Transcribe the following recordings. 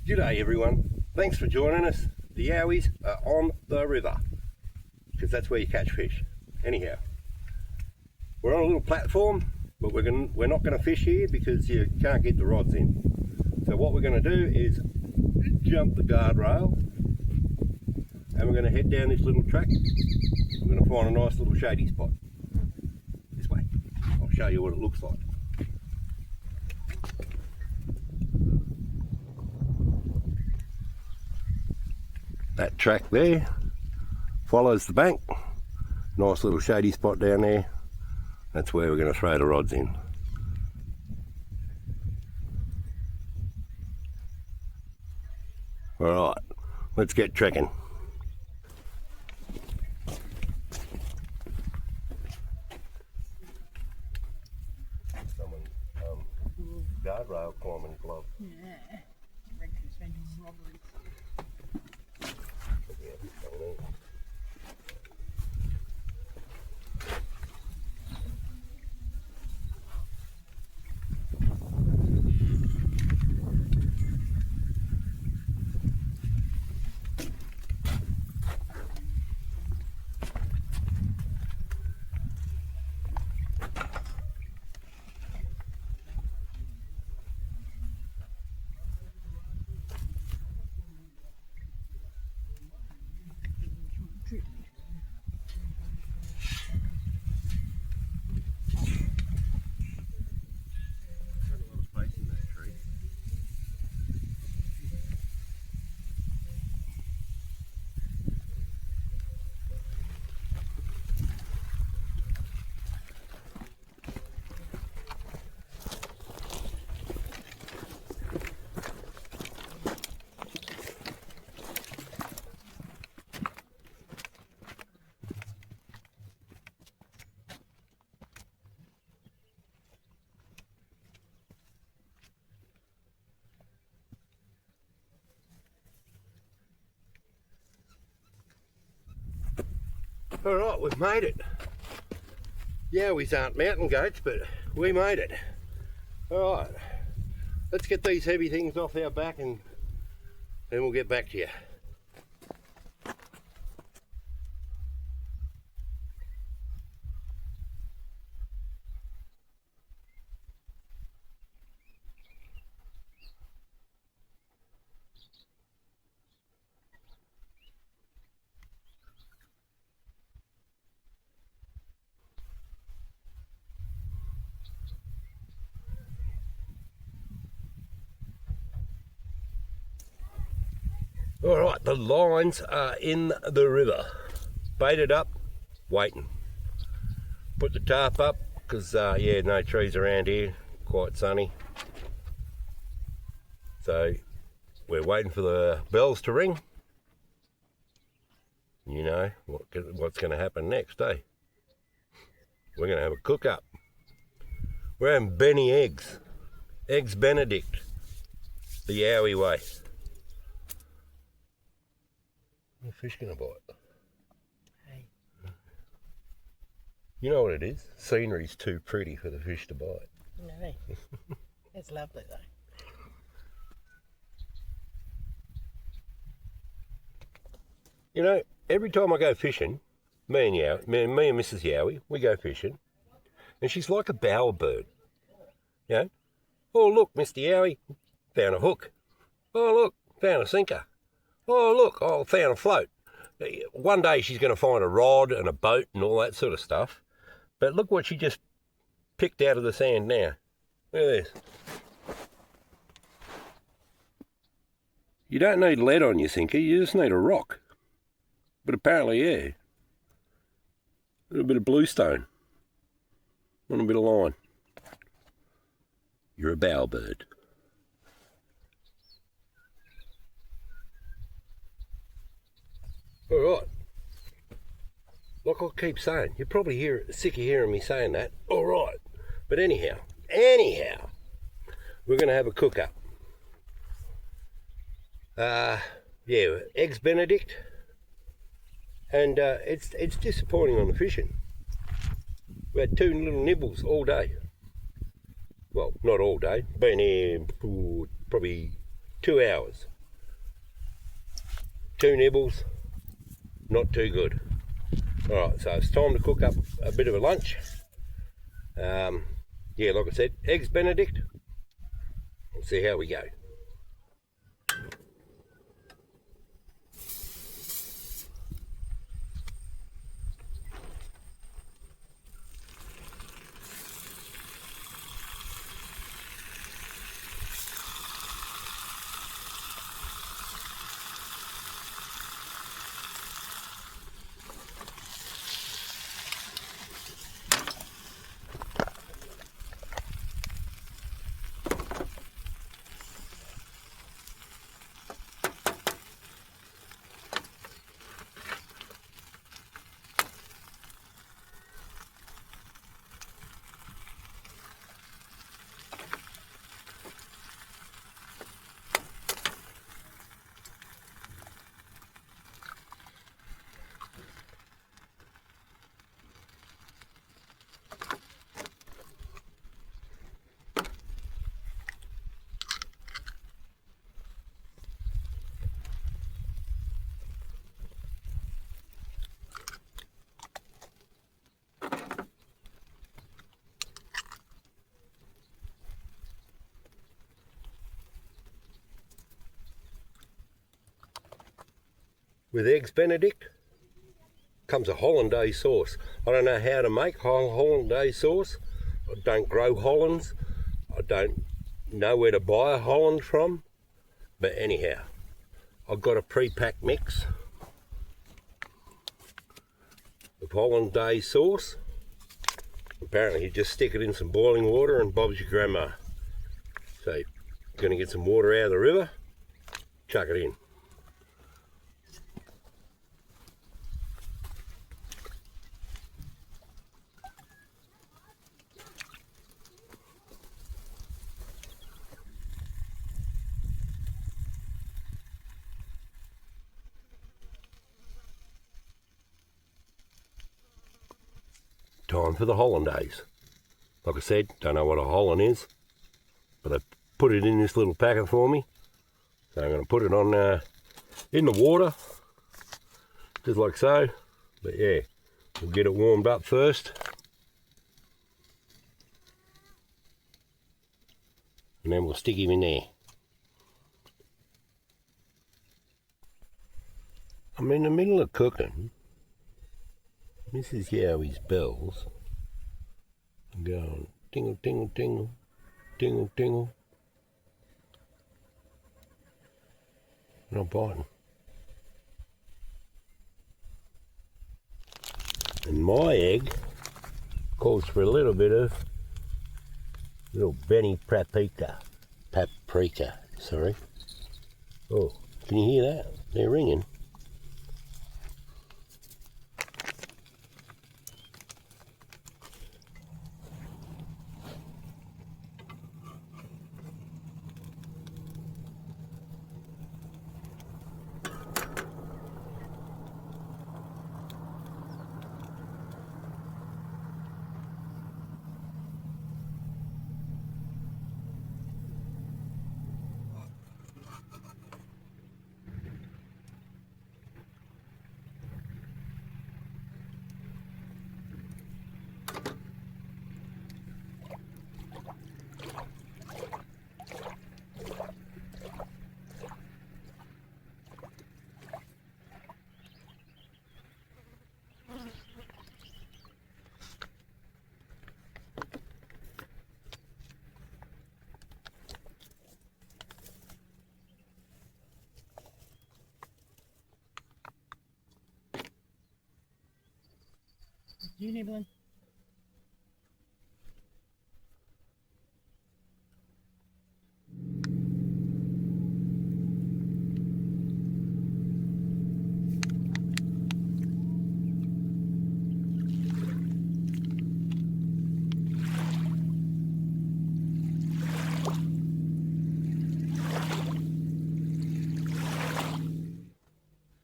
G'day everyone, thanks for joining us. The Yowies are on the river, because that's where you catch fish. Anyhow, we're on a little platform, but we're not going to fish here because you can't get the rods in. So what we're going to do is jump the guardrail and we're going to head down this little track. We're going to find a nice little shady spot. This way. I'll show you what it looks like. That track there follows the bank. Nice little shady spot down there. That's where we're going to throw the rods in. Alright, let's get trekking. Someone guardrail climbing glove. Yeah, I reckon it's been robberies. Alright, we've made it. Yowies aren't mountain goats, but we made it. Alright, let's get these heavy things off our back and then we'll get back to you. Alright, the lines are in the river. Baited up, waiting. Put the tarp up, because yeah, no trees around here, quite sunny. So, we're waiting for the bells to ring. You know, what's going to happen next, eh? We're going to have a cook up. We're having Benny eggs. Eggs Benedict. The Yowie way. The fish gonna bite. Hey. You know what it is? Scenery's too pretty for the fish to bite. No, it's lovely though. You know, every time I go fishing, me and Mrs. Yowie, we go fishing, and she's like a bowerbird. You know, oh look, Mr. Yowie, found a hook. Oh look, found a sinker. Oh look, I found a float. One day she's going to find a rod and a boat and all that sort of stuff. But look what she just picked out of the sand now. Look at this. You don't need lead on your sinker, you just need a rock. But apparently, yeah. A little bit of bluestone. And a bit of line. You're a bowerbird. Alright, like I keep saying, you're probably sick of hearing me saying that. Alright, but anyhow, we're going to have a cook up. Yeah, Eggs Benedict, and it's disappointing on the fishing. We had two little nibbles all day. Well, not all day, been here for probably 2 hours. 2 nibbles, not too good. Alright, so it's time to cook up a bit of a lunch. Yeah, like I said, Eggs Benedict. Let's see how we go. With Eggs Benedict comes a hollandaise sauce. I don't know how to make hollandaise sauce. I don't grow Hollands. I don't know where to buy a Holland from. But anyhow, I've got a pre-packed mix of hollandaise sauce. Apparently you just stick it in some boiling water and Bob's your grandma. So you're going to get some water out of the river, chuck it in. Time for the hollandaise. Like I said, don't know what a Holland is, but they put it in this little packet for me. So I'm going to put it on in the water, just like so. But yeah, we'll get it warmed up first. And then we'll stick him in there. I'm in the middle of cooking. Mrs. Yowie's bells are going tingle, tingle, tingle, tingle, tingle. And I'm biting. And my egg calls for a little bit of little Benny paprika, sorry. Oh, can you hear that? They're ringing. You nibbling?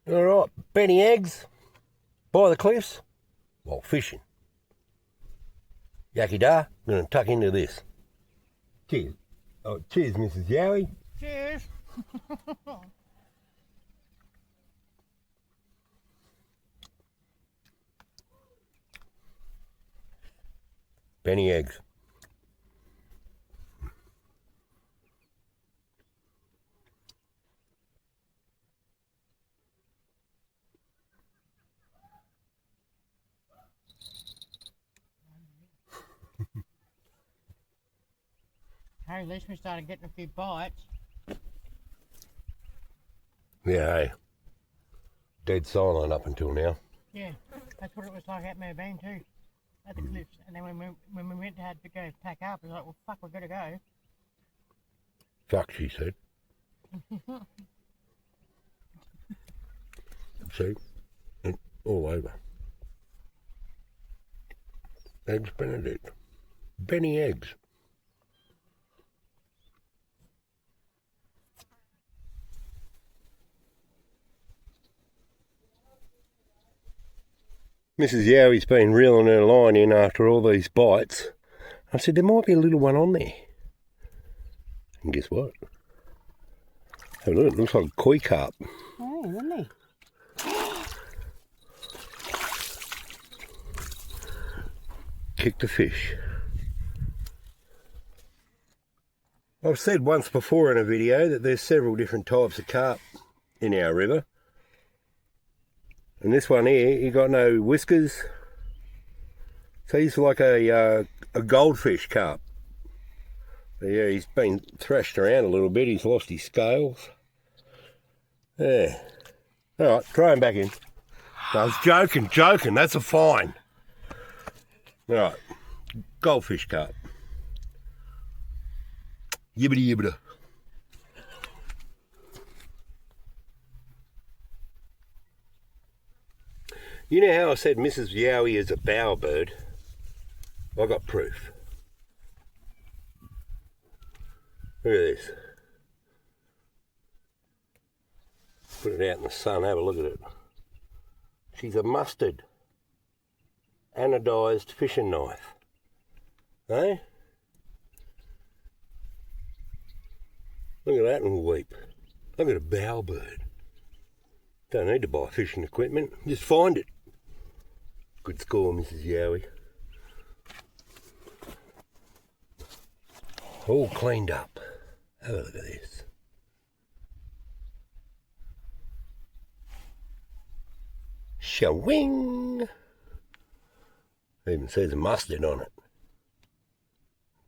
Alright, Benny eggs by the cliffs while fishing. Yaki da, I'm going to tuck into this. Cheers. Oh, cheers, Mrs. Yowie. Cheers. Benny eggs. Hey, at least we started getting a few bites. Yeah, hey. Dead silent up until now. Yeah, that's what it was like at Merbean too, at the cliffs. And then when we went to have to go pack up, it was like, well, fuck, we've got to go. Fuck, she said. See? And all over. Eggs Benedict. Benny eggs. Mrs. Yowie's been reeling her line in after all these bites. I said, there might be a little one on there. And guess what? Have a look, it looks like a koi carp. Oh, isn't he? Kick the fish. I've said once before in a video that there's several different types of carp in our river. And this one here, he got no whiskers. So he's like a goldfish carp. But yeah, he's been thrashed around a little bit. He's lost his scales. Yeah. All right, throw him back in. No, I was joking. That's a fine. All right, goldfish carp. Yibbity yibbida. You know how I said Mrs. Yowie is a bowerbird? I got proof. Look at this. Put it out in the sun, have a look at it. She's a mustard anodised fishing knife. Eh? Look at that and weep. Look at a bowerbird. Don't need to buy fishing equipment, just find it. Good score, Mrs. Yowie. All cleaned up. Have a look at this. Shawing! Even says mustard on it.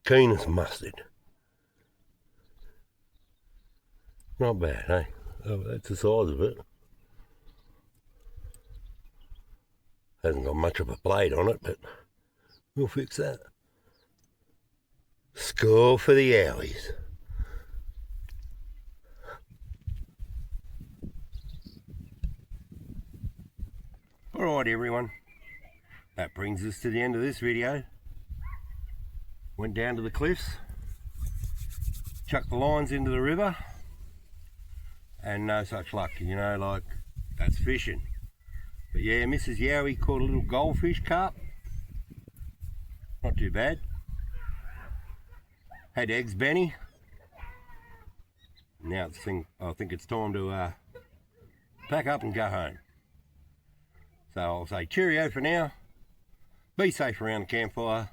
Keen as mustard. Not bad, eh? Oh, that's the size of it. Hasn't got much of a blade on it, but we'll fix that. Score for the Owies. Alright everyone, that brings us to the end of this video. Went down to the cliffs, chucked the lines into the river, and no such luck, you know, like, that's fishing. But yeah, Mrs. Yowie caught a little goldfish carp. Not too bad. Had eggs Benny. Now I think it's time to pack up and go home. So I'll say cheerio for now. Be safe around the campfire.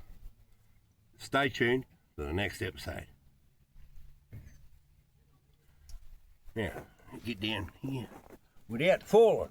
Stay tuned for the next episode. Now, get down here without falling.